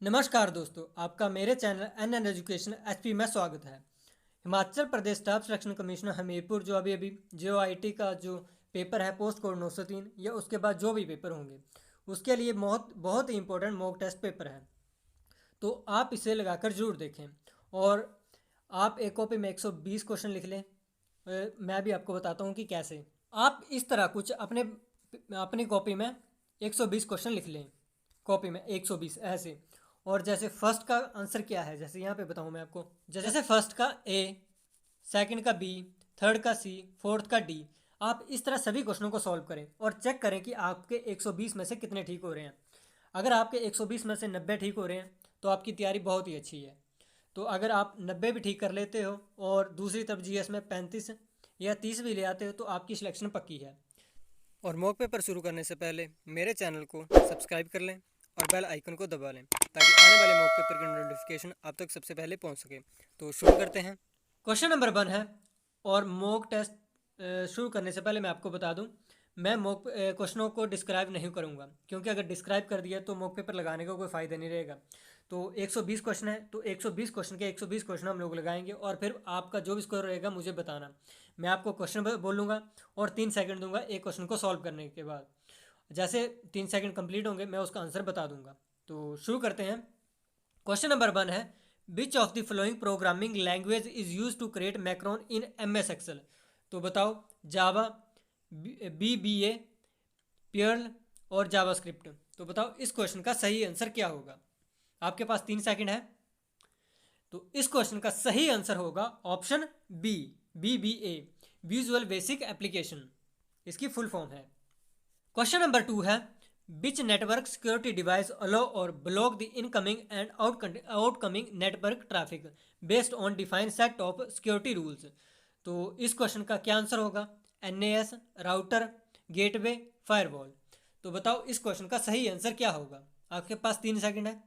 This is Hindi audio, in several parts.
नमस्कार दोस्तों, आपका मेरे चैनल एन एजुकेशन एचपी में स्वागत है। Himachal Pradesh staff selection commissioner Hamirpur जो अभी जेओआईटी का जो पेपर है पोस्ट कोड 903 या उसके बाद जो भी पेपर होंगे उसके लिए बहुत बहुत ही इंपॉर्टेंट मॉक टेस्ट पेपर है। तो आप इसे लगाकर जरूर देखें और आप एक कॉपी में 120 क्वेश्चन लिख लें। मैं भी आपको बताता हूँ कि कैसे। आप इस तरह कुछ अपनी कॉपी में 120 क्वेश्चन लिख लें, कॉपी में 120 ऐसे। और जैसे फर्स्ट का आंसर क्या है, जैसे यहाँ पे बताऊँ मैं आपको। जैसे फर्स्ट का ए, सेकंड का बी, थर्ड का सी, फोर्थ का डी। आप इस तरह सभी क्वेश्चनों को सॉल्व करें और चेक करें कि आपके 120 में से कितने ठीक हो रहे हैं। अगर आपके 120 में से 90 ठीक हो रहे हैं तो आपकी तैयारी बहुत ही अच्छी है। तो अगर आप 90 भी ठीक कर लेते हो और दूसरी तरफ जीएस में 35 या 30 भी ले आते हो तो आपकी सिलेक्शन पक्की है। और मॉक पेपर शुरू करने से पहले मेरे चैनल को सब्सक्राइब कर लें और बेल आइकन को दबा लें ताकि आने वाले मॉक पेपर की नोटिफिकेशन आप तक सबसे पहले पहुंच सके। तो शुरू करते हैं। क्वेश्चन नंबर 1 है। और मॉक टेस्ट शुरू करने से पहले मैं आपको बता दूं, मैं मॉक क्वेश्चनों को डिस्क्राइब नहीं करूंगा क्योंकि अगर डिस्क्राइब कर दिया तो मॉक पेपर लगाने का कोई फ़ायदा नहीं रहेगा। तो 120 क्वेश्चन है तो 120 क्वेश्चन के 120 क्वेश्चन हम लोग लगाएंगे और फिर आपका जो भी स्कोर रहेगा मुझे बताना। मैं आपको क्वेश्चन बोलूँगा और 3 सेकंड दूंगा एक क्वेश्चन को सॉल्व करने के बाद। जैसे 3 सेकंड कंप्लीट होंगे मैं उसका आंसर बता दूंगा। तो शुरू करते हैं। क्वेश्चन नंबर 1 है, which of the following programming language is use to create macros in M S Excel. तो बताओ, जावा, बी ए, पर्ल और जावास्क्रिप्ट। तो बताओ इस क्वेश्चन का सही आंसर क्या होगा। आपके पास 3 सेकंड है। तो इस क्वेश्चन का सही आंसर होगा ऑप्शन बी ए, विजुअल बेसिक एप्लीकेशन। इसकी फुल फॉर्म है। क्वेश्चन नंबर 2 है, विच नेटवर्क सिक्योरिटी डिवाइस अलो और block the incoming and outcoming network traffic based on defined set of security rules. तो इस क्वेश्चन का क्या आंसर होगा, एनएएस, राउटर, गेटवे, फायरवॉल। तो बताओ इस क्वेश्चन का सही आंसर क्या होगा। आपके पास 3 सेकंड है।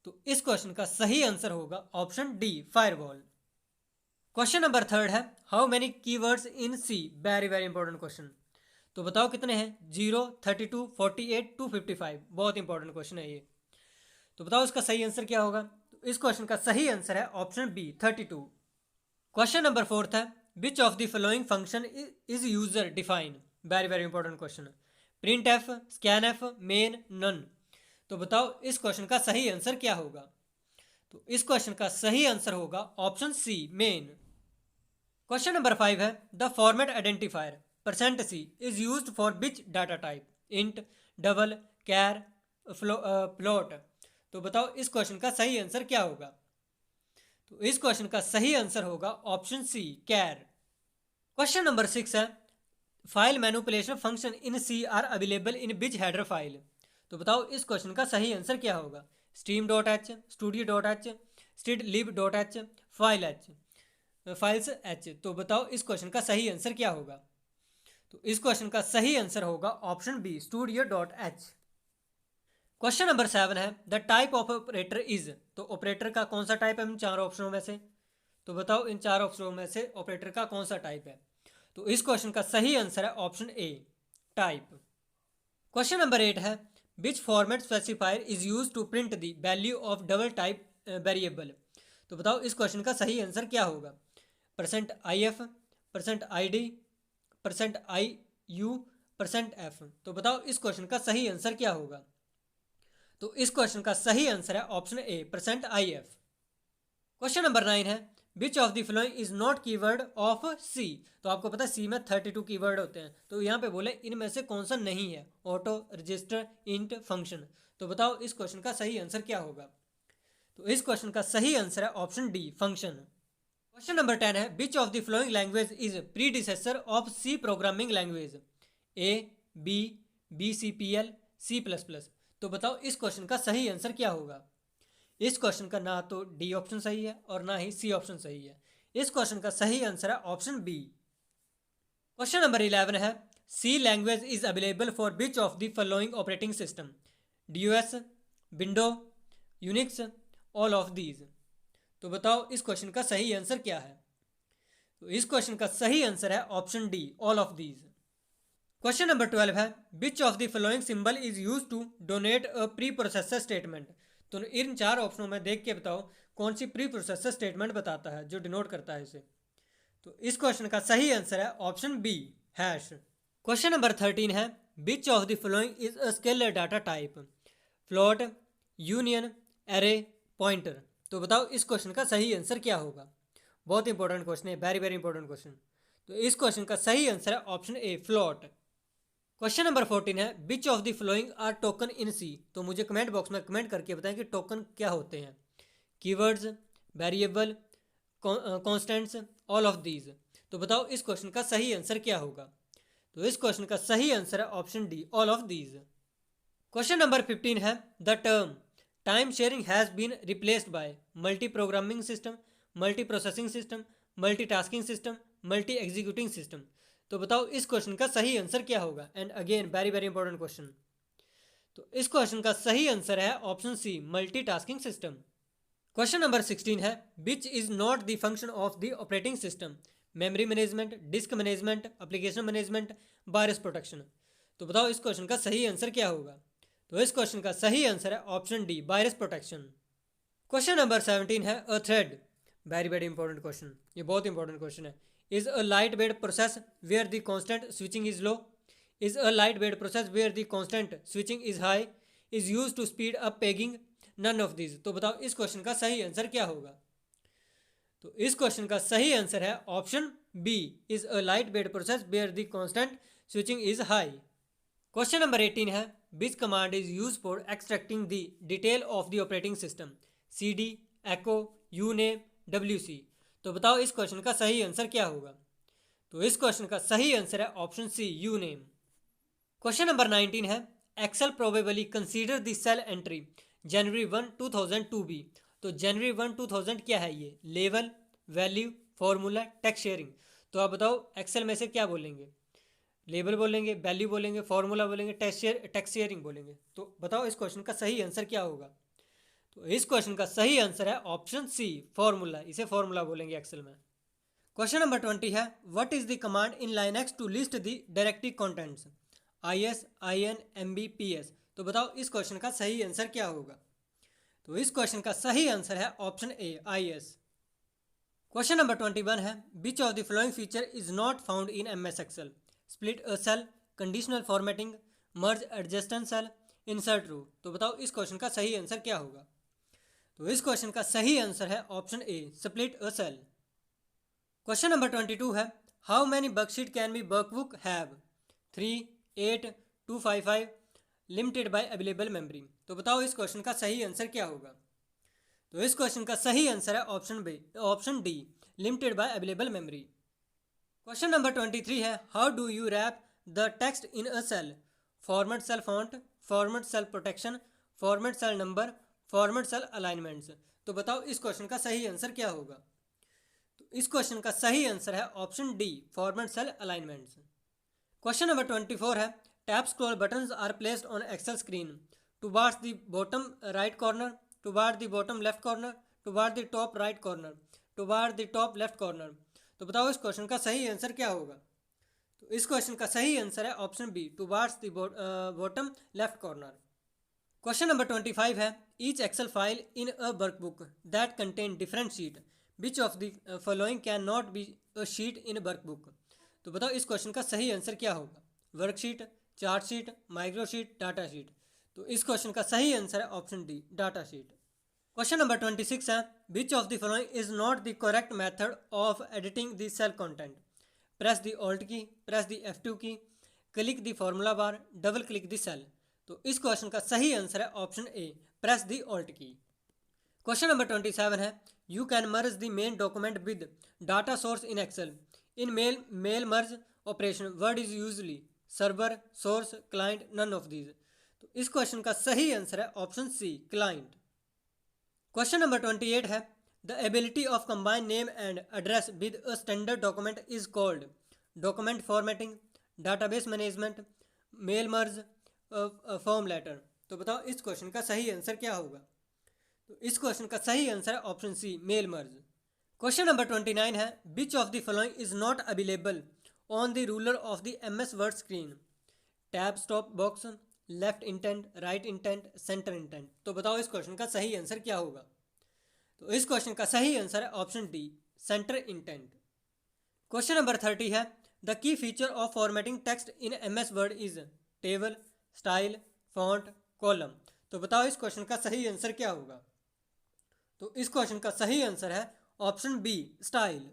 तो इस क्वेश्चन का सही आंसर होगा option D, firewall. Question number 3 है, how many keywords in C. Very very important question. तो बताओ कितने हैं, 0, 32, 48, 255। बहुत इंपॉर्टेंट क्वेश्चन है ये। तो बताओ इसका सही आंसर क्या होगा। तो इस क्वेश्चन का सही आंसर है ऑप्शन बी, 32। क्वेश्चन नंबर 4 है, which of the following function is user define. Very very important question. Print F, scan F, main, none. तो बताओ इस क्वेश्चन का सही आंसर क्या होगा। तो इस क्वेश्चन का सही आंसर होगा option C, main. Question number 5 है, the format identifier percent C is use for which data type, int, double, char, float. तो बताओ इस क्वेश्चन का सही आंसर क्या होगा। तो इस क्वेश्चन का सही आंसर होगा option C, char. Question number 6 है, file manipulation function in C are available in which header file. तो बताओ इस क्वेश्चन का सही आंसर क्या होगा। Stream dot h, studio dot h, stdlib dot h, file h, files h. तो बताओ इस क्वेश्चन का सही आंसर क्या होगा। तो इस क्वेश्चन का सही आंसर होगा option B, studio dot H. Question number 7 है, the type of operator is. तो ऑपरेटर का कौन सा टाइप है इन 4 ऑप्शनों में से। तो बताओ इन 4 ऑप्शनों में से ऑपरेटर का कौन सा टाइप है। तो इस क्वेश्चन का सही आंसर है option A, type. Question number 8 है, which format specifier is use to print the value of double type variable. तो बताओ इस क्वेश्चन का सही आंसर क्या होगा। Percent I F, percent I D, percent I U, percent F. तो बताओ इस क्वेश्चन का सही आंसर क्या होगा। तो इस क्वेश्चन का सही आंसर है option A, percent I F. Question number 9 है, which of the following is not keyword of C. तो आपको पता है सी में 32 कीवर्ड होते हैं। तो यहाँ पे बोले इनमें से कौन सा नहीं है, ऑटो, रजिस्टर, इंट, फंक्शन। तो बताओ इस क्वेश्चन का सही आंसर क्या होगा। तो इस क्वेश्चन का सही आंसर है option D, function. Question number 10 है, which of the following language is predecessor of C programming language, A, B C P L, C plus plus. तो बताओ इस क्वेश्चन का सही आंसर क्या होगा। इस क्वेश्चन का ना तो डी ऑप्शन सही है और ना ही सी ऑप्शन सही है। इस क्वेश्चन का सही आंसर है ऑप्शन बी। क्वेश्चन नंबर 11 है, C language is available for which of the following operating system, D O S, window, Unix, all of these. तो बताओ इस क्वेश्चन का सही आंसर क्या है। तो इस क्वेश्चन का सही आंसर है option D, all of these. Question number 12 है, which of the following symbol is use to donate a pre processor statement. तो इन 4 ऑप्शनों में देख के बताओ कौन सी प्री प्रोसेसर स्टेटमेंट बताता है जो डिनोट करता है इसे। तो इस क्वेश्चन का सही आंसर है option B, hash. Question number 13 है, which of the following is a scalar data type? Float, union, array, pointer. तो बताओ इस क्वेश्चन का सही आंसर क्या होगा। बहुत इंपॉर्टेंट क्वेश्चन है, वेरी वेरी इंपॉर्टेंट क्वेश्चन। तो इस क्वेश्चन का सही आंसर है option A, float. Question number 14 है, which of the following are token in C? तो मुझे कमेंट बॉक्स में कमेंट करके बताएं कि टोकन क्या होते हैं। Keywords, variable, constants, all of these. तो बताओ इस क्वेश्चन का सही आंसर क्या होगा। तो इस क्वेश्चन का सही आंसर है option D, all of these. Question number 15 है, the term time sharing has been replaced by multi programming system, multi processing system, multi tasking system, multi executing system. तो बताओ इस क्वेश्चन का सही आंसर क्या होगा। And again very very important question. तो इस क्वेश्चन का सही आंसर है option C, multi tasking system. Question number 16 है, which is not the function of the operating system? Memory management, disc management, application management, virus protection. तो बताओ इस क्वेश्चन का सही आंसर क्या होगा। तो इस क्वेश्चन का सही आंसर है option D, virus protection. Question number 17 है, a thread, very very important question, ये बहुत इंपॉर्टेंट क्वेश्चन है, is a light weight process where the constant switching is low, is a light weight process where the constant switching is high, is use to speed up paging, none of this. तो बताओ इस क्वेश्चन का सही आंसर क्या होगा। तो इस क्वेश्चन का सही आंसर है option B, is a light weight process where the constant switching is high. Question number 18 है, which command is use for extracting the detail of the operating system? cd, echo, uname, wc। तो बताओ इस क्वेश्चन का सही आंसर क्या होगा। तो इस क्वेश्चन का सही आंसर है option C, uname। Question number 19 है, Excel probably consider the cell entry January 1 2002 B. तो जनवरी 1 2000 क्या है ये? Level, value, formula, text sharing. तो आप बताओ एक्सेल में से क्या बोलेंगे। लेबल बोलेंगे, वैल्यू बोलेंगे, फॉर्मूला बोलेंगे, टेक्स्ट शेयरिंग बोलेंगे। तो बताओ इस क्वेश्चन का सही आंसर क्या होगा। तो इस क्वेश्चन का सही आंसर है ऑप्शन सी, फॉर्मूला। इसे फॉर्मूला बोलेंगे एक्सेल में। क्वेश्चन नंबर 20 है, what is the command in Linux to list the directory contents? IS, IN, MB, PS। तो बताओ इस क्वेश्चन का सही आंसर क्या होगा। तो इस क्वेश्चन का सही आंसर है option A, IS। Question number 21 है, which of the following feature is not found in MS Excel? Split a cell, conditional formatting, merge adjacent cell, insert row. तो बताओ इस क्वेश्चन का सही आंसर क्या होगा। तो इस क्वेश्चन का सही आंसर है option A, split a cell. Question number 22 है, how many worksheet can be workbook have? 3, 8, 255, limited by available memory. तो बताओ इस क्वेश्चन का सही आंसर क्या होगा। तो इस क्वेश्चन का सही आंसर है option D, limited by available memory. Question number 23 है, how do you wrap the text in a cell? Format cell font, format cell protection, format cell number, format cell alignments. तो बताओ इस क्वेश्चन का सही आंसर क्या होगा। तो इस क्वेश्चन का सही आंसर है option D, format cell alignments. Question number 24 है, tab scroll buttons are placed on Excel screen towards the bottom right corner, toward the bottom left corner, toward the top right corner, toward the top left corner. तो बताओ इस क्वेश्चन का सही आंसर क्या होगा। तो इस क्वेश्चन का सही आंसर है option B, towards the bottom left corner. Question number 25 है, each Excel file in a workbook that contain different sheet which of the following can not be a sheet in workbook. तो बताओ इस क्वेश्चन का सही आंसर क्या होगा। Worksheet, chart sheet, micro sheet, data sheet. तो इस क्वेश्चन का सही आंसर है option D, data sheet. Question number 26 है, which of the following is not the correct method of editing the cell content? Press the alt key, press the F2 key, click the formula bar, double click the cell. तो इस क्वेश्चन का सही आंसर है option A, press the alt key. Question number 27 है, you can merge the main document with data source in Excel in mail merge operation Word is usually server, source, client, none of these. तो इस क्वेश्चन का सही आंसर है option C, client. Question number 28 है, the ability of combine name and address with a standard document is called document formatting, database management, mail merge, form letter. तो बताओ इस क्वेश्चन का सही आंसर क्या होगा। तो इस क्वेश्चन का सही आंसर है option C, mail merge. Question number 29 है, which of the following is not available on the ruler of the MS Word screen? Tab stop box, left intent, right intent, centre intent. तो बताओ इस क्वेश्चन का सही आंसर क्या होगा। तो इस क्वेश्चन का सही आंसर है option D, centre intent. Question number 30 है, the key feature of formatting text in MS word is table, style, font, column. तो बताओ इस क्वेश्चन का सही आंसर क्या होगा। तो इस क्वेश्चन का सही आंसर है option B, style.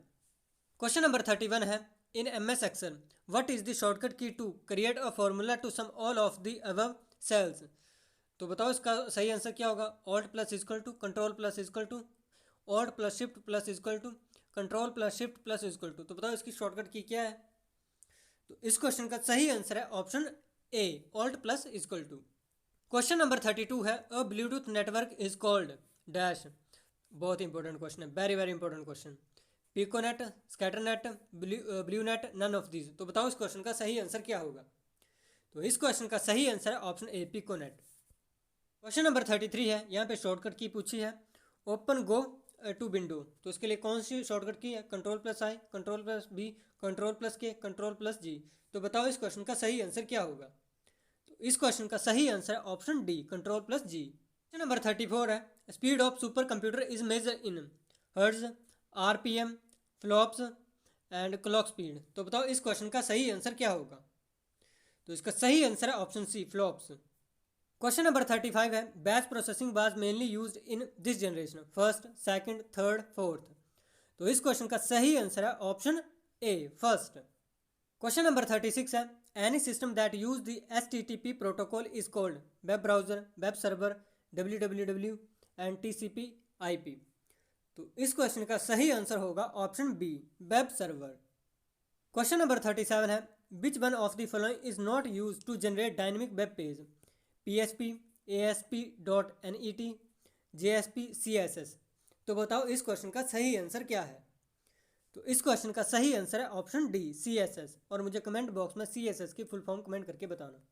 Question number 31 है, in MS Excel what is the shortcut key to create a formula to sum all of the above cells. तो बताओ इसका सही आंसर क्या होगा। Alt plus equal to control plus equal to alt plus shift plus equal to control plus shift plus equal to. तो बताओ इसकी शॉर्टकट की क्या है। तो इस क्वेश्चन का सही आंसर है option A, alt plus equal to. Question number 32 है, a Bluetooth network is called dash. बहुत इंपॉर्टेंट क्वेश्चन है, very very important question. Piconet, scatternet, blue net, none of these. तो बताओ इस क्वेश्चन का सही आंसर क्या होगा। तो इस क्वेश्चन का सही आंसर है ऑप्शन ए, पिकोनेट। क्वेश्चन नंबर 33 है, यहाँ पे शॉर्टकट की पूछी है, ओपन गो टू विंडो। तो इसके लिए कौन सी शॉर्टकट की है। Control plus I, control plus B, control plus K, control plus G. तो बताओ इस क्वेश्चन का सही आंसर क्या होगा। तो इस क्वेश्चन का सही आंसर है option D, control plus G. Question number 34 है, speed of super computer is measure in hertz, RPM, flops and clock speed. तो बताओ इस क्वेश्चन का सही आंसर क्या होगा। तो इसका सही आंसर है option C, flops. Question number 35 है, batch processing was mainly used in this generation, first, second, third, fourth. तो इस क्वेश्चन का सही आंसर है option A, first. Question number 36 है, any system that use the HTTP protocol is called web browser, web server, www and TCP/IP। तो इस क्वेश्चन का सही आंसर होगा option B, web server. Question number 37 है, which one of the following is not use to generate dynamic web page, PHP, ASP.NET, JSP, CSS। तो बताओ इस क्वेश्चन का सही आंसर क्या है। तो इस क्वेश्चन का सही आंसर है ऑप्शन डी, CSS। और मुझे कमेंट बॉक्स में CSS की फुल फॉर्म कमेंट करके बताना।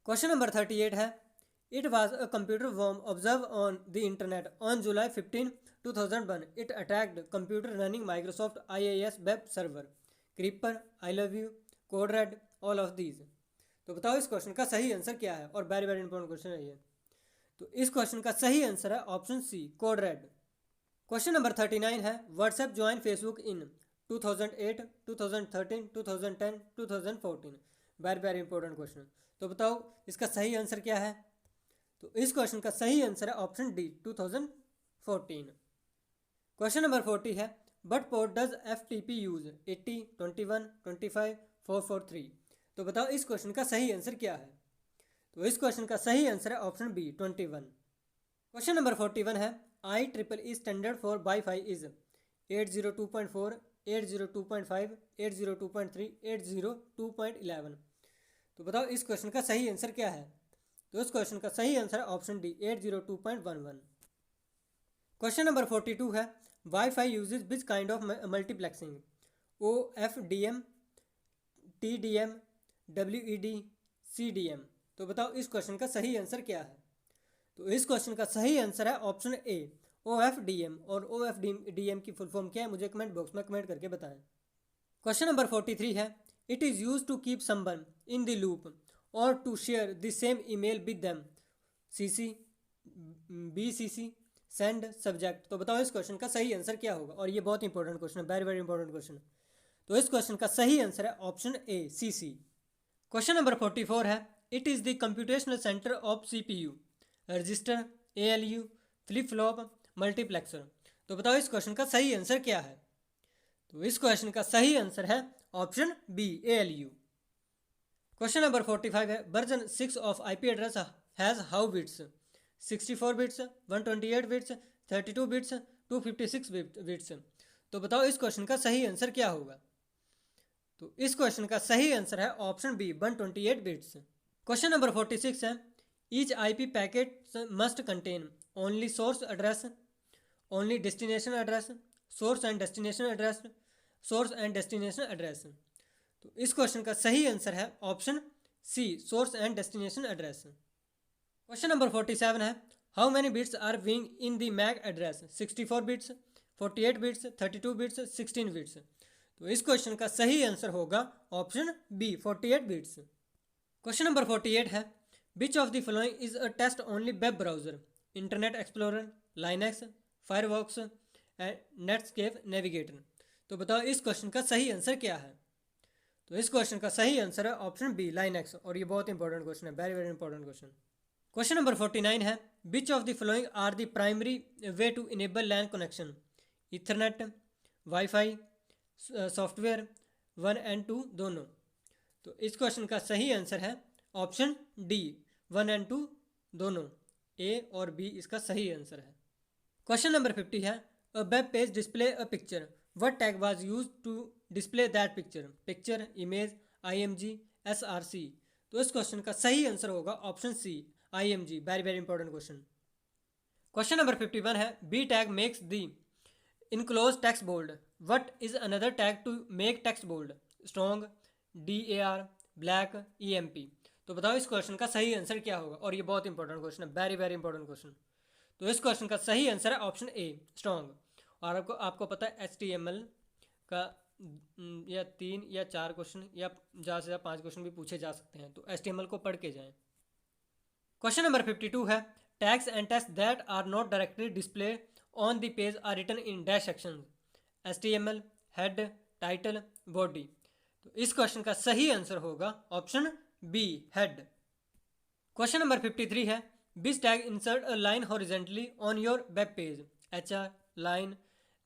क्वेश्चन नंबर 38 है, it was a computer worm observe on the internet on July 15, 2001। It attacked computer running Microsoft IIS web server, creeper, I love you, code red, all of these. तो बताओ इस क्वेश्चन का सही आंसर क्या है। और वेरी वेरी इंपॉर्टेंट क्वेश्चन है ये। तो इस क्वेश्चन का सही आंसर है option C, code red. Question number 39 है, WhatsApp join Facebook in 2008, 2013, 2010, 2014। Very very important question. तो बताओ इसका सही आंसर क्या है। तो इस क्वेश्चन का सही आंसर है ऑप्शन डी, 2014। क्वेश्चन नंबर 40 है, but port does FTP use, 80, 21, 25, 443। तो बताओ इस क्वेश्चन का सही आंसर क्या है। तो इस क्वेश्चन का सही आंसर है ऑप्शन बी, 21। क्वेश्चन नंबर 41 है, IEEE standard for wifi is 802.4, 802.5, 802.3, 802.11। तो बताओ इस क्वेश्चन का सही आंसर क्या है। तो इस क्वेश्चन का सही आंसर है ऑप्शन डी, 802.11। क्वेश्चन नंबर 42 है, WiFi uses which kind of multiplexing, OFDM, TDM, WED, CDM। तो बताओ इस क्वेश्चन का सही आंसर क्या है। तो इस क्वेश्चन का सही आंसर है ऑप्शन ए, OFDM। और OFDM की फुल फॉर्म क्या है, मुझे कमेंट बॉक्स में कमेंट करके बताएं। क्वेश्चन नंबर 43 है, it is use to keep someone in the loop or to share the same email with them, CC, BCC, send, subject. तो बताओ इस क्वेश्चन का सही आंसर क्या होगा। और ये बहुत इंपॉर्टेंट क्वेश्चन है, वेरी वेरी इंपॉर्टेंट क्वेश्चन। तो इस क्वेश्चन का सही आंसर है ऑप्शन ए, CC। क्वेश्चन नंबर 44 है, it is the computational centre of CPU, register, ALU, flip flop, multiplexer. तो बताओ इस क्वेश्चन का सही आंसर क्या है। तो इस क्वेश्चन का सही आंसर है option B, ALU। Question number 45 है, version 6 of IP address has how bits, 64 bits, 128 bits, 32 bits, 256 bits. तो बताओ इस क्वेश्चन का सही आंसर क्या होगा। तो इस क्वेश्चन का सही आंसर है option B, 128 bits. Question number 46 है, each IP packet must contain only source address, only destination address, source and destination address, source and destination address. तो इस क्वेश्चन का सही आंसर है option C, source and destination address. Question number 47 है, how many bits are being in the MAC address, 64 bits, 48 bits, 32 bits, 16 bits. तो इस क्वेश्चन का सही आंसर होगा option B, 48 bits. Question number 48 है, which of the following is a text only web browser? Internet explorer, Linux, Firefox and Netscape Navigator. तो बताओ इस क्वेश्चन का सही आंसर क्या है? तो इस क्वेश्चन का सही आंसर है ऑप्शन बी, लाइनक्स। और ये बहुत इंपॉर्टेंट क्वेश्चन है, very very important question. Question number 49 है, which of the following are the primary way to enable LAN connection? Ethernet, WiFi, software, 1 and 2 दोनों। तो इस क्वेश्चन का सही आंसर है ऑप्शन डी, 1 एंड 2 दोनों। ए और बी इसका सही आंसर है। क्वेश्चन नंबर 50 है, a web page display a picture, what tag was used to display that picture? Picture, image, IMG, SRC. तो इस क्वेश्चन का सही आंसर होगा option C, IMG. Very very important question. Question number 51 है, B tag makes the enclose text bold, what is another tag to make text bold? Strong, DAR, black, EMP। तो बताओ इस क्वेश्चन का सही आंसर क्या होगा? और ये बहुत इंपॉर्टेंट क्वेश्चन है, वेरी वेरी इंपॉर्टेंट क्वेश्चन। तो इस क्वेश्चन का सही आंसर है ऑप्शन ए, स्ट्रॉन्ग। और आपको पता है HTML का या 3 या 4 क्वेश्चन या ज़्यादा से ज़्यादा 5 क्वेश्चन भी पूछे जा सकते हैं, तो HTML को पढ़ के जाएं। क्वेश्चन नंबर 52 है, tags and text that are not directly display on the page are written in dash section? HTML, head, title, body. तो इस क्वेश्चन का सही आंसर होगा option B, head. Question number 53 है, which tag insert a line horizontally on your web page? HR, line,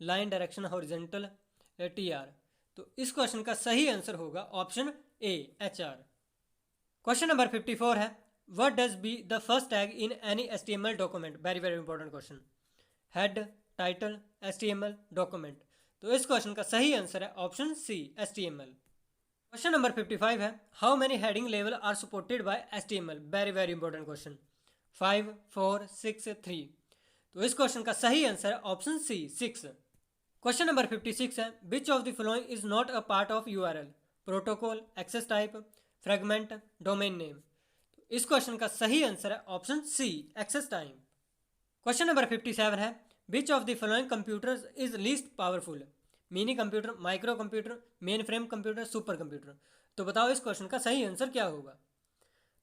line direction horizontal, TR। तो इस क्वेश्चन का सही आंसर होगा option A, HR। Question number 54 है, what does B the first tag in any HTML document? Very very important question. Head, title, HTML, document. तो इस क्वेश्चन का सही आंसर है option C, HTML। Question number 55 है, how many heading level are supported by HTML? Very very important question. 5, 4, 6, 3। तो इस क्वेश्चन का सही आंसर है ऑप्शन सी, 6। क्वेश्चन नंबर 56 है, which of the following is not a part of URL? Protocol, access type, fragment, domain name. तो इस क्वेश्चन का सही आंसर है option C, access type. Question number 57 है, which of the following computers is least powerful? Mini computer, micro computer, main frame computer, super computer. तो बताओ इस क्वेश्चन का सही आंसर क्या होगा?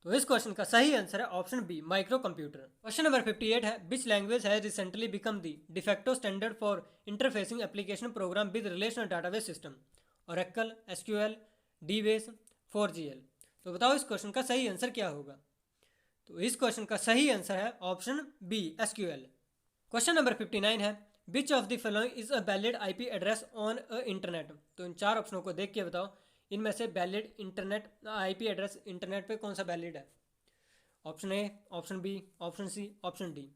तो इस क्वेश्चन का सही आंसर है option B, micro computer. Question number 58 है, which language has recently become the de facto standard for interfacing application program with relational database system? Oracle, SQL, DBase, 4GL। तो बताओ इस क्वेश्चन का सही आंसर क्या होगा? तो इस क्वेश्चन का सही आंसर है option B, SQL। Question number 59 है, which of the following is a valid IP address on a internet? तो इन 4 ऑप्शनों को देख के बताओ इनमें से valid internet IP address internet पे कौन सा वैलिड है? Option A, option B, option C, option D.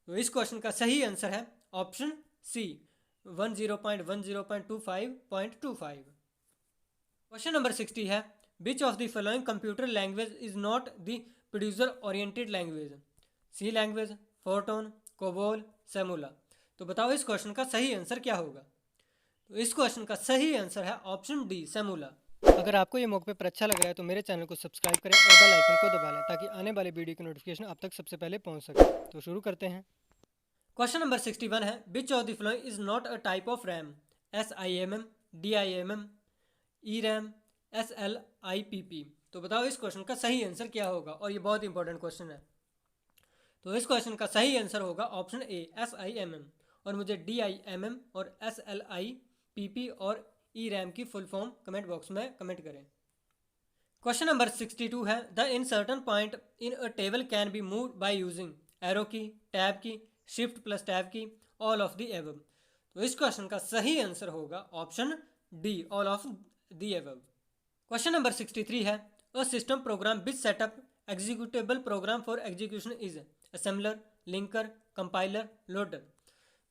तो इस क्वेश्चन का सही आंसर है ऑप्शन सी, 10.10.25.25। क्वेश्चन नंबर 60 है, which of the following computer language is not the procedure oriented language? C language, Fortran, COBOL, Simula. तो बताओ इस क्वेश्चन का सही आंसर क्या होगा? तो इस क्वेश्चन का सही आंसर है ऑप्शन डी, सेमुला। अगर आपको ये मौके पर अच्छा लग रहा है तो मेरे चैनल को सब्सक्राइब करें और बेल आइकन को दबा लें ताकि आने वाले वीडियो की नोटिफिकेशन आप तक सबसे पहले पहुंच सके। तो शुरू करते हैं। क्वेश्चन नंबर 61 है, which of the following is not a type of RAM? SIMM, DIMM, ERAM, SLIPP। तो बताओ इस क्वेश्चन का सही आंसर क्या होगा? और ये बहुत इंपॉर्टेंट क्वेश्चन है। तो इस क्वेश्चन का सही आंसर होगा ऑप्शन ए, SIMM। और मुझे DIMM और SLIPP और ERAM की फुल फॉर्म कमेंट बॉक्स में कमेंट करें। क्वेश्चन नंबर 62 है, the insertion point in a table can be move by using arrow key, tab key, shift plus tab key, all of the above. तो इस क्वेश्चन का सही आंसर होगा option D, all of the above. Question number 63 है, a system program which setup executable program for execution is assembler, linker, compiler, loader.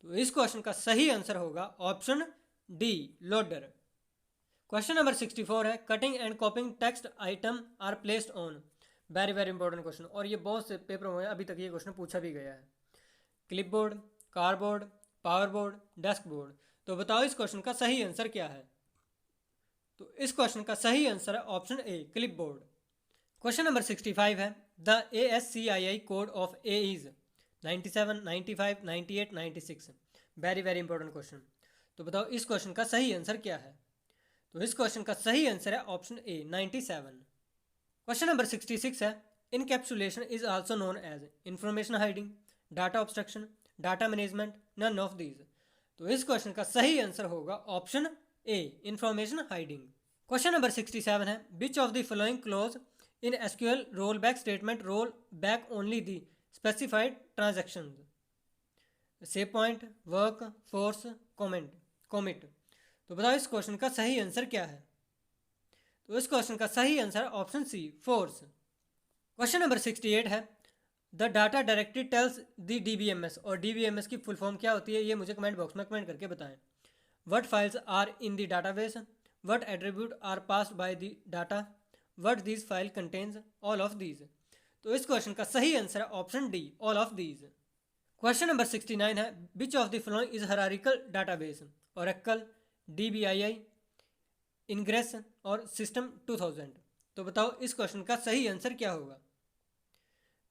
तो इस क्वेश्चन का सही आंसर होगा option D, loader. Question number 64 है, cutting and copying text item are placed on? Very very important question, और ये बहुत से पेपरों में अभी तक ये क्वेश्चन पूछा भी गया है। Clipboard, cardboard, power board, desk board. तो बताओ इस क्वेश्चन का सही आंसर क्या है? तो इस क्वेश्चन का सही आंसर है ऑप्शन ए, क्लिपबोर्ड। क्वेश्चन नंबर 65 है, the ASCII code of A is 97, 95, 98, 96। Very very important question. तो बताओ इस क्वेश्चन का सही आंसर क्या है? तो इस क्वेश्चन का सही आंसर है ऑप्शन ए, 97। क्वेश्चन नंबर 66 है, encapsulation is also known as information hiding, data obstruction, data management, none of these. तो इस क्वेश्चन का सही आंसर होगा option A, information hiding. Question number 67 है, which of the following clause in SQL roll back statement roll back only the specified transaction? Save point, work, force, commit. तो बताओ इस क्वेश्चन का सही आंसर क्या है? तो इस क्वेश्चन का सही answer option C, force. Question number 68 है, the data directory tells the DBMS, और DBMS की फुल फॉर्म क्या होती है ये मुझे कमेंट बॉक्स में कमेंट करके बताएं। What files are in the database, what attribute are passed by the data, what this file contains, all of these. तो इस क्वेश्चन का सही आंसर है option D, all of these. Question number 69 है, which of the following is hierarchical database? Oracle, DBII, Ingres और सिस्टम 2000। तो बताओ इस क्वेश्चन का सही आंसर क्या होगा?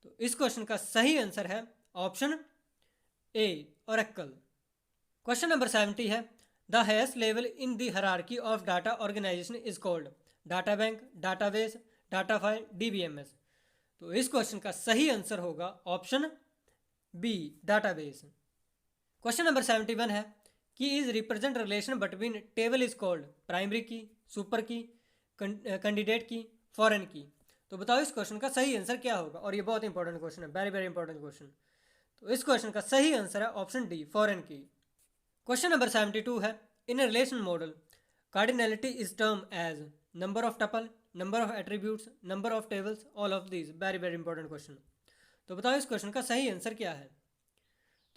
तो इस क्वेश्चन का सही आंसर है option A, Oracle. Question number 70 है, the highest level in the hierarchy of data organisation is called data bank, database, data file, DBMS। तो इस क्वेश्चन का सही आंसर होगा option B, database. Question number 71 है, key is represent relation between table is called primary key, super key, candidate key, foreign key. तो बताओ इस क्वेश्चन का सही आंसर क्या होगा? और ये बहुत इंपॉर्टेंट क्वेश्चन है, वेरी वेरी इंपॉर्टेंट क्वेश्चन। तो इस क्वेश्चन का सही आंसर है option D, foreign key. Question number 72 है, in a relation model cardinality is term as number of tuple, number of attributes, number of tables, all of these. Very very important question. तो बताओ इस क्वेश्चन का सही आंसर क्या है?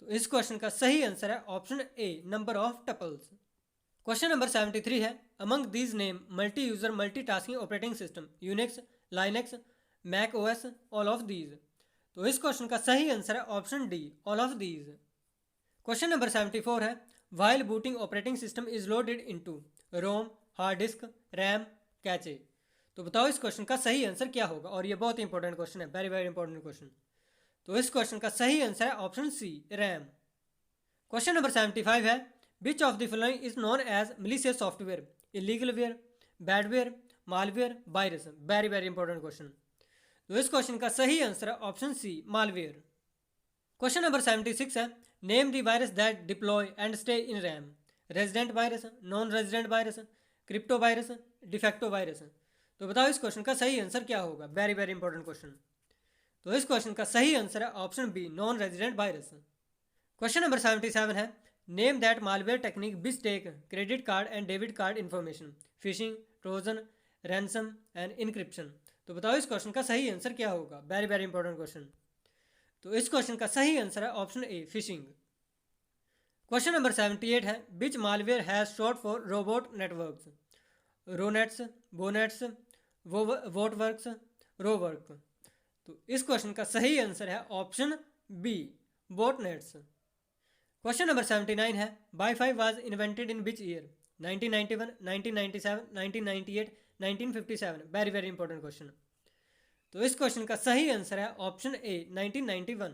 तो इस क्वेश्चन का सही आंसर है option A, number of tuples. Question number 73 है, among these name multi user multitasking operating system Unix, Linux, Mac OS, all of these. तो इस क्वेश्चन का सही आंसर है option D, all of these. Question number 74 है, while booting operating system is loaded into ROM, hard disk, RAM, cache. तो बताओ इस क्वेश्चन का सही आंसर क्या होगा? और ये बहुत इंपॉर्टेंट क्वेश्चन है, वेरी वेरी इंपॉर्टेंट क्वेश्चन। तो इस क्वेश्चन का सही आंसर है option C, RAM. Question number 75 है, which of the following is known as malicious software, illegal ware, badware, malware, virus. Very very important question. तो इस क्वेश्चन का सही आंसर है option C, malware. Question number 76 है, name the virus that deploy and stay in RAM, resident virus, non resident virus, crypto virus, de facto virus. तो बताओ इस क्वेश्चन का सही आंसर क्या होगा? Very very important question. तो इस क्वेश्चन का सही आंसर है option B, non resident virus. Question number 77 है, name that malware technique which take credit card and debit card information, phishing, Trojan, ransom and encryption. तो बताओ इस क्वेश्चन का सही आंसर क्या होगा? Very very important question. तो इस क्वेश्चन का सही आंसर है option A, phishing. Question number 78 है, which malware has short for robot networks, ronets, bonets, botworks, rowork. तो इस क्वेश्चन का सही आंसर है option B, botnets. Question number 79 है, WiFi was invented in which year, 1991, 1997, 1998, 1957। Very very important question. तो इस क्वेश्चन का सही आंसर है ऑप्शन ए, 1991।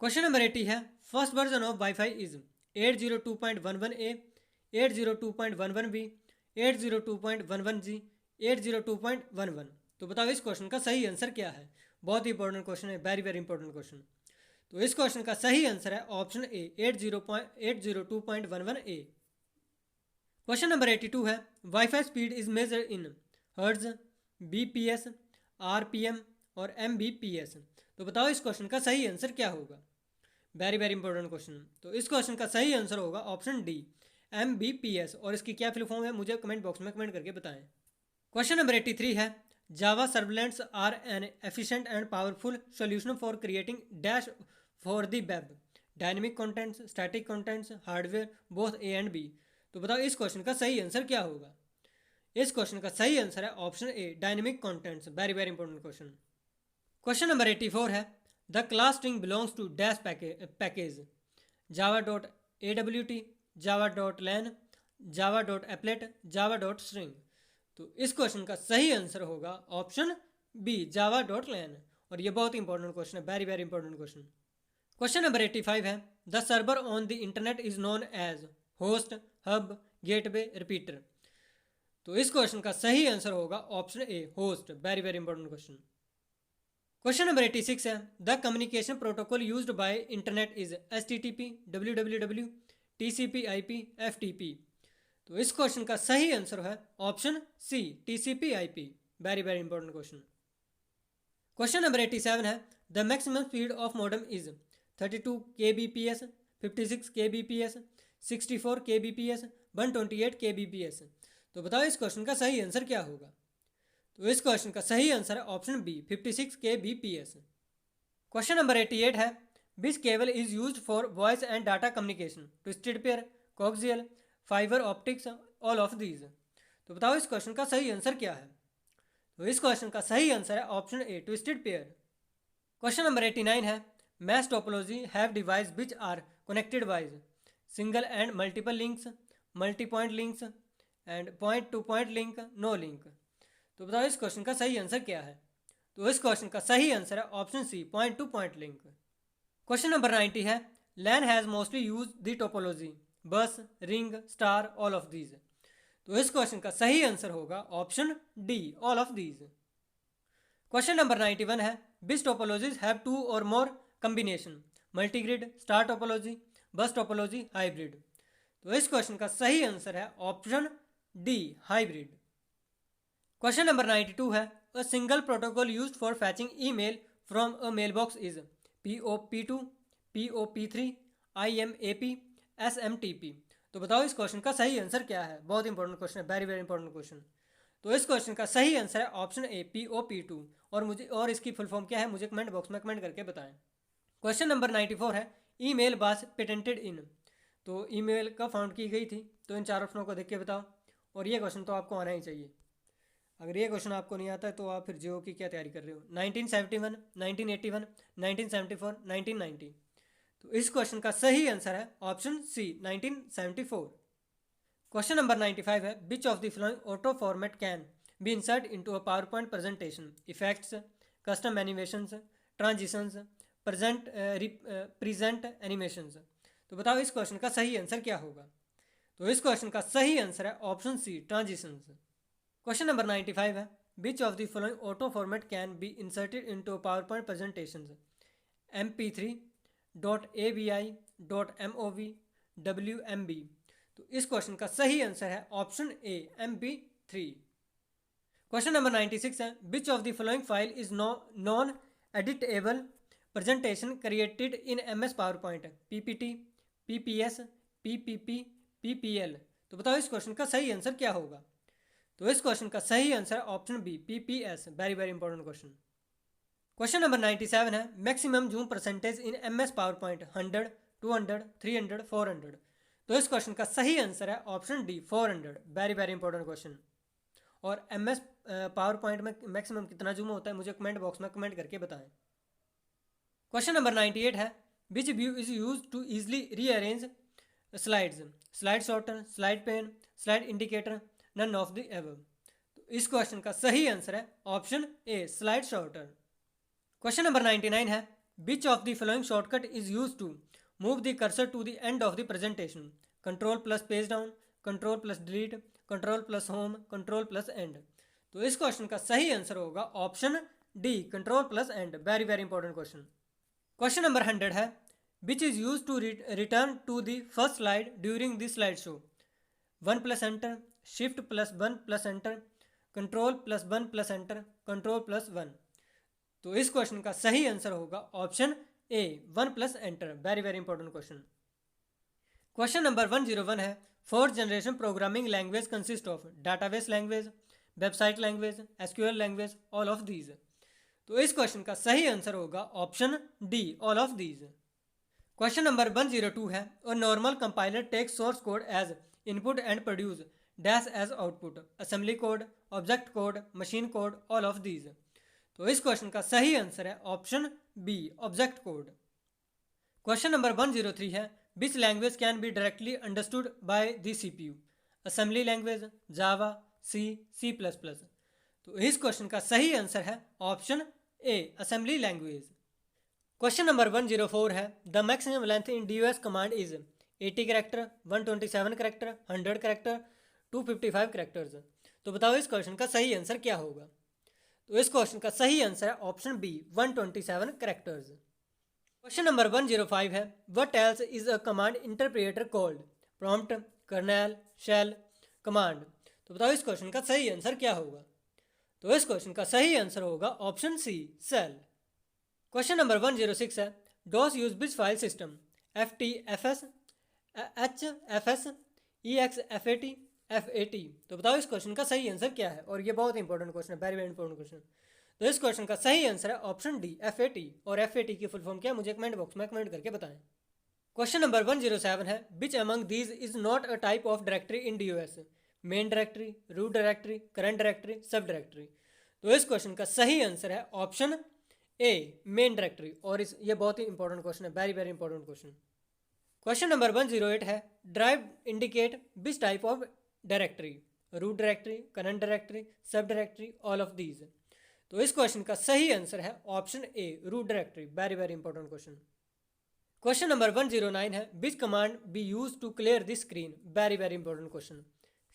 क्वेश्चन नंबर 80 है, first version of wifi is 802.11a, 802.11b, 802.11g, 802.11। तो बताओ इस क्वेश्चन का सही आंसर क्या है? बहुत ही इंपॉर्टेंट क्वेश्चन है, वेरी वेरी इंपॉर्टेंट क्वेश्चन। तो इस क्वेश्चन का सही आंसर है ऑप्शन ए, 802.11a। क्वेश्चन नंबर 82 है, wifi speed is measured in hertz, BPS, RPM और MBPS। तो बताओ इस क्वेश्चन का सही आंसर क्या होगा? Very very important question. तो इस क्वेश्चन का सही आंसर होगा ऑप्शन डी, MBPS। और इसकी क्या फुल फॉर्म है मुझे कमेंट बॉक्स में कमेंट करके बताएं। क्वेश्चन नंबर 83 है, Java servlets are an efficient and powerful solution for creating dash for the web, dynamic contents, static contents, hardware, both A and B। तो बताओ इस क्वेश्चन का सही आंसर क्या होगा? इस क्वेश्चन का सही आंसर है option A, dynamic contents. Very very important question. Question number 84 है, the class string belongs to dash package, java.awt, java.lan, java.applet, java.string। तो इस क्वेश्चन का सही आंसर होगा ऑप्शन बी, java.lan। और ये बहुत इंपॉर्टेंट क्वेश्चन है, very very important question. Question number 85 है, the server on the internet is known as host, hub, gateway, repeater. तो इस क्वेश्चन का सही आंसर होगा option A, host. Very very important question. Question number 86 है the communication protocol used by internet is HTTP, WWW, TCP IP, FTP। तो इस क्वेश्चन का सही आंसर है option C, TCP IP। Very very important question. Question number 87 है the maximum speed of modem is 32 kbps, 56 kbps, 64 kbps, 128 kbps। तो बताओ इस क्वेश्चन का सही आंसर क्या होगा। तो इस क्वेश्चन का सही आंसर है option B, 56 kbps। Question number 88 है which cable is used for voice and data communication, twisted pair, coaxial, fibre optics, all of these. तो बताओ इस क्वेश्चन का सही आंसर क्या है। तो इस क्वेश्चन का सही आंसर है option A, twisted pair. Question number 89 है mesh topology have device which are connected via single and multiple links, multi point links and point to point link, no link. तो बताओ इस क्वेश्चन का सही आंसर क्या है। तो इस क्वेश्चन का सही आंसर है option C, point to point link. Question number 90 है LAN has mostly use the topology bus, ring, star, all of these. तो इस क्वेश्चन का सही आंसर होगा option D, all of these. Question number 91 है which topologies have two or more combination, multigrid, star topology, bus topology, hybrid. तो इस क्वेश्चन का सही आंसर है option D, hybrid. Question number 92 है a single protocol used for fetching email from a mail box is POP2, POP3, IMAP, SMTP। तो बताओ इस क्वेश्चन का सही आंसर क्या है। बहुत इंपॉर्टेंट क्वेश्चन है, वेरी वेरी इंपॉर्टेंट क्वेश्चन। तो इस क्वेश्चन का सही आंसर है ऑप्शन ए, POP2। और इसकी फुल फॉर्म क्या है मुझे कमेंट बॉक्स में कमेंट करके बताएं। क्वेश्चन नंबर 94 है ईमेल वाज पेटेंटेड इन। तो ईमेल कब फाउंड की गई थी। तो इन चार ऑप्शनों को देख के बताओ। और ये क्वेश्चन तो आपको आना ही चाहिए। अगर ये क्वेश्चन आपको नहीं आता है तो आप फिर जियो की क्या तैयारी कर रहे हो। 1971, 1981, 1974, 1990। तो इस क्वेश्चन का सही आंसर है ऑप्शन सी, 1974। क्वेश्चन नंबर 95 है which of the following auto format can B insert into a power point presentation, effects, custom animations, transitions, present animations. तो बताओ इस क्वेश्चन का सही आंसर क्या होगा। तो इस क्वेश्चन का सही आंसर है option C, transitions. Question number 95 है which of the following auto format can be inserted into PowerPoint presentations, MP3, .avi, .mov, WMB। तो इस क्वेश्चन का सही आंसर है ऑप्शन ए, MP3। क्वेश्चन नंबर 96 है which of the following file is non editable presentation created in MS power point, PPT, PPS, PPP, PPL। तो बताओ इस क्वेश्चन का सही आंसर क्या होगा। तो इस क्वेश्चन का सही answer option B, PPS। Very very important question. Question number 97 है maximum zoom percentage in MS PowerPoint 100, 200, 300, 400। तो इस क्वेश्चन का सही आंसर है option D, 400। Very very important question. और MS पावर पॉइंट में मैक्सिमम कितना जूम होता है मुझे कमेंट बॉक्स में कमेंट करके बताएं। क्वेश्चन नंबर 98 है which view is use to easily rearrange slides, slide sorter, slide pane, slide indicator, none of the above. तो इस क्वेश्चन का सही आंसर है option A, slide sorter. Question number 99 है which of the following shortcut is use to move the cursor to the end of the presentation, control plus page down, control plus delete, control plus home, control plus end. तो इस क्वेश्चन का सही आंसर होगा option D, control plus end. Very very important question. Question number 100 है which is use to return to the first slide during the slide show, 1 plus enter, shift plus 1 plus enter, control plus 1 plus enter, control plus 1। तो इस क्वेश्चन का सही आंसर होगा option A, 1 plus enter. Very very important question. Question number 101 है fourth generation programming language consist of database language, website language, SQL language, all of these. तो इस क्वेश्चन का सही आंसर होगा option D, all of these. Question number 102 है और normal compiler takes source code as input and produce dash as output, assembly code, object code, machine code, all of these. तो इस क्वेश्चन का सही आंसर है option B, object code. Question number 103 है which language can be directly understood by the CPU, assembly language, Java, C++। तो इस क्वेश्चन का सही आंसर है ऑप्शन ए, असेंबली लैंग्वेज। क्वेश्चन नंबर 104 है the maximum length in DOS command is 80 character, 127 character, 100 character, 255 characters. तो बताओ इस क्वेश्चन का सही आंसर क्या होगा। तो इस क्वेश्चन का सही आंसर है option B 127 characters. Question number 105 है, what else is a command interpreter called? Prompt, kernel, shell, command. तो बताओ इस क्वेश्चन का सही आंसर क्या होगा? तो इस क्वेश्चन का सही आंसर होगा option C cell. Question number 106 है, DOS use which file system? FTFS, HFS, EXFAT, FAT। तो बताओ इस क्वेश्चन का सही आंसर क्या है? और ये बहुत इंपॉर्टेंट क्वेश्चन है, वेरी वेरी इंपॉर्टेंट क्वेश्चन। तो इस क्वेश्चन का सही आंसर है ऑप्शन डी FAT। और FAT की फुल फॉर्म क्या है मुझे कमेंट बॉक्स में कमेंट करके बताएं। क्वेश्चन नंबर 107 है, which among these is not a type of directory in DOS? Main directory, root directory, current directory, sub directory. तो इस क्वेश्चन का सही आंसर है ऑप्शन ए मेन डायरेक्टरी। और ये बहुत ही इंपॉर्टेंट क्वेश्चन है, very very important question. Question number 108 है, drive indicate which type of directory? Root directory, current directory, sub directory, all of these. तो इस क्वेश्चन का सही आंसर है option A root directory, very very important question. Question number 109 है, which command be use to clear this screen? Very very important question.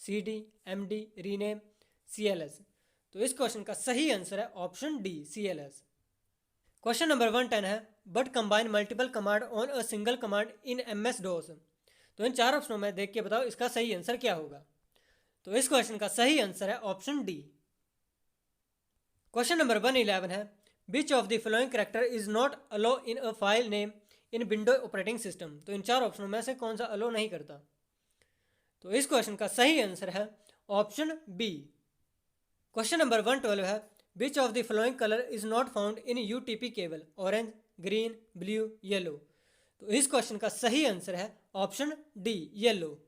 CD, MD, rename, CLS। तो इस क्वेश्चन का सही आंसर है option D CLS। Question number 110 है, but combine multiple command on a single command in MS-DOS। तो इन चार ऑप्शनों में देख के बताओ इसका सही आंसर क्या होगा? तो इस क्वेश्चन का सही आंसर है ऑप्शन डी। क्वेश्चन नंबर 111 है, which of the following character is not allow in a file name in window operating system? तो इन चार ऑप्शनों में से कौन सा अलो नहीं करता? तो इस क्वेश्चन का सही आंसर है ऑप्शन बी। क्वेश्चन नंबर 112 है, which of the following colour is not found in UTP cable? Orange, green, blue, yellow. तो इस क्वेश्चन का सही आंसर है option D yellow.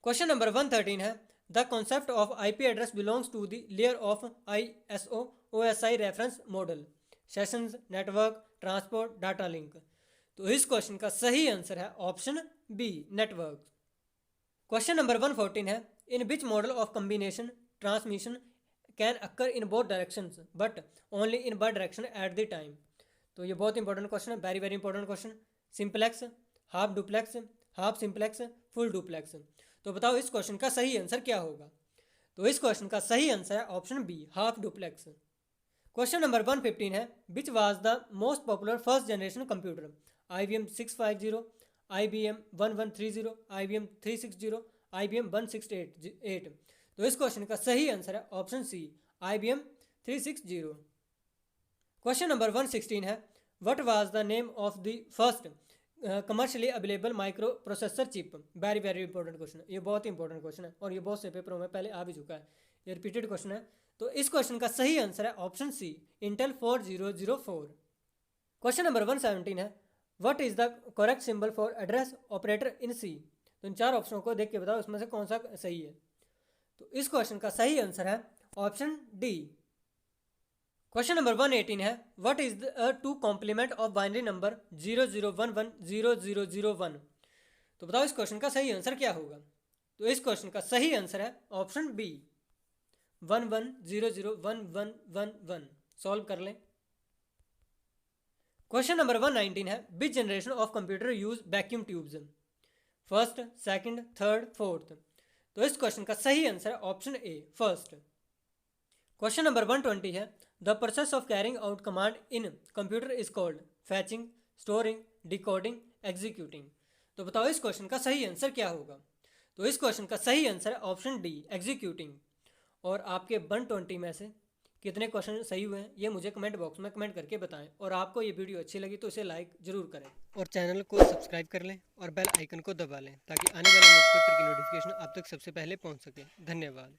Question number 113 है, the concept of IP address belongs to the layer of ISO OSI reference model? Sessions, network, transport, data link. तो इस क्वेश्चन का सही आंसर है option B network. Question number 114 है, in which model of combination transmission can occur in both directions but only in one direction at the time? तो ये बहुत इंपॉर्टेंट क्वेश्चन है, very very important question. Simplex, half duplex, half simplex, full duplex. तो बताओ इस क्वेश्चन का सही आंसर क्या होगा? तो इस क्वेश्चन का सही आंसर है option B half duplex. Question number 115 है, which was the most popular first generation computer? IBM 650, IBM 1130, IBM 360, IBM 168। तो इस क्वेश्चन का सही आंसर है option C IBM 360। Question number 116 है, what was the name of the first commercially available microprocessor chip? Very very important question है, ये बहुत ही इंपॉर्टेंट क्वेश्चन है और ये बहुत से पेपरों में पहले आ भी चुका है, ये रिपीटेड क्वेश्चन है। तो इस क्वेश्चन का सही आंसर है option C Intel 4004। Question number 117 है, what is the correct symbol for address operator in C? तो इन चार ऑप्शनों को देख के बताओ इसमें से कौन सा सही है? तो इस क्वेश्चन का सही आंसर है ऑप्शन डी। क्वेश्चन नंबर 118 है, what is the two complement of binary number 00110001? तो बताओ इस क्वेश्चन का सही आंसर क्या होगा? तो इस क्वेश्चन का सही आंसर है ऑप्शन बी 11001111। सॉल्व कर लें। क्वेश्चन नंबर 119 है, विच generation of computer use vacuum tubes? First, second, third, fourth. तो इस क्वेश्चन का सही आंसर है option A first. Question number 120 है, the process of carrying out command in computer is called? फैचिंग, storing, decoding, executing. तो बताओ इस क्वेश्चन का सही आंसर क्या होगा? तो इस क्वेश्चन का सही आंसर है ऑप्शन डी एग्जीक्यूटिंग। और आपके 120 में से कितने क्वेश्चन सही हुए हैं ये मुझे कमेंट बॉक्स में कमेंट करके बताएं। और आपको ये वीडियो अच्छी लगी तो इसे लाइक ज़रूर करें और चैनल को सब्सक्राइब कर लें और बेल आइकन को दबा लें ताकि आने वाले नेक्स्ट पेपर की नोटिफिकेशन आप तक सबसे पहले पहुंच सके। धन्यवाद।